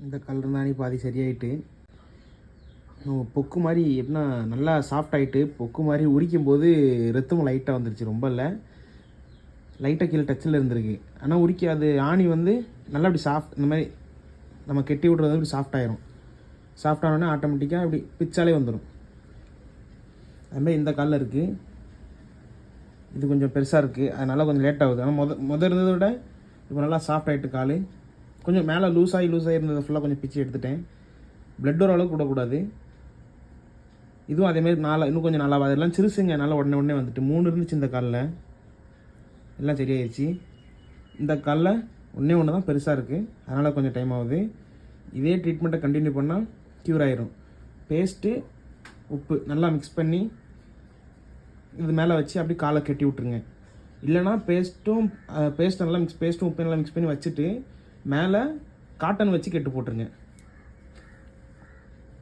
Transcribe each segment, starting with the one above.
இந்த கலர் தானே பாதி சரியாயிட்டு. பொக்கு மாதிரி எப்படின்னா நல்லா சாஃப்ட் ஆகிட்டு பொக்கு மாதிரி உரிக்கும் போது ரத்தமும் லைட்டாக வந்துருச்சு. ரொம்ப இல்லை, லைட்டாக கீழே டச்சில் இருந்திருக்கு. ஆனால் உரிக்க அது ஆணி வந்து நல்லா இப்படி சாஃப்ட், இந்த மாதிரி நம்ம கெட்டி விட்றது இப்படி சாஃப்ட் ஆயிரும். சாஃப்ட் ஆனோடனே ஆட்டோமேட்டிக்காக இப்படி பிச்சாலே வந்துடும். அதுமாதிரி இந்த காலில் இருக்குது. இது கொஞ்சம் பெருசாக இருக்குது, அதனால் கொஞ்சம் லேட் ஆகுது. ஆனால் முத இருந்ததை விட இப்போ நல்லா சாஃப்ட் ஆகிட்டு கால். கொஞ்சம் மேலே லூஸாகி இருந்ததை ஃபுல்லாக கொஞ்சம் பிச்சு எடுத்துட்டேன். ப்ளட் வர அளவுக்கு விடக்கூடாது. இதுவும் அதேமாதிரி இன்னும் கொஞ்சம் நல்லா அதெல்லாம் சிறுசுங்க, நல்லா உடனே வந்துட்டு 3 இருந்துச்சு இந்த காலில், எல்லாம் சரியாயிடுச்சு. இந்த காலில் ஒன்று தான் பெருசாக இருக்குது, அதனால் கொஞ்சம் டைம் ஆகுது. இதே ட்ரீட்மெண்ட்டை கண்டினியூ பண்ணால் க்யூர் ஆயிரும். பேஸ்ட்டு உப்பு நல்லா மிக்ஸ் பண்ணி இது மேலே வச்சு அப்படி காலை கட்டி விட்ருங்க. இல்லைனா பேஸ்ட்டும் உப்பு நல்லா மிக்ஸ் பண்ணி வச்சுட்டு மேலே காட்டன் வச்சு கெட்டு போட்டுருங்க.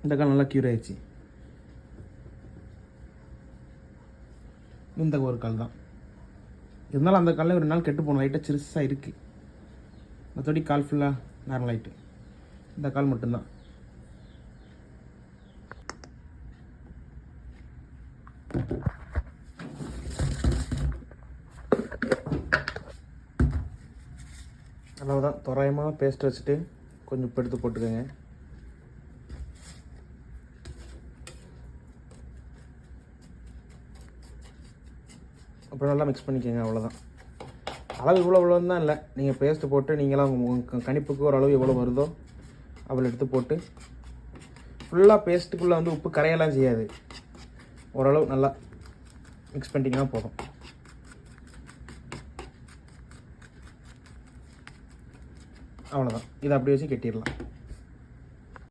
இந்த கால் நல்லா க்யூர் ஆயிடுச்சு. இந்த ஒரு கால் தான் இருந்தாலும் அந்த காலில் ஒரு நாள் கெட்டு போகணும், லைட்டாக சிறுசாக இருக்குது. மற்றபடி கால் ஃபுல்லாக நார்மல் ஆகிட்டு. இந்த கால் மட்டும்தான். அவ்வளோதான். தோராயமாக பேஸ்ட் வச்சுட்டு கொஞ்சம் உப்பு எடுத்து போட்டுக்கோங்க. அப்புறம் நல்லா மிக்ஸ் பண்ணிக்கோங்க. அவ்வளோதான். அளவு இவ்வளோன்னு தான் இல்லை, நீங்கள் பேஸ்ட்டு போட்டு நீங்களாம் உங்கள் கணிப்புக்கு ஒரு அளவு எவ்வளோ வருதோ அவ்வளோ எடுத்து போட்டு ஃபுல்லாக பேஸ்ட்டுக்குள்ளே வந்து உப்பு கரையெல்லாம் செய்யாது. ஓரளவு நல்லா மிக்ஸ் பண்ணிட்டீங்கன்னா போதும். அவ்வளோதான். இதை அப்படியே வச்சு கட்டிடலாம்.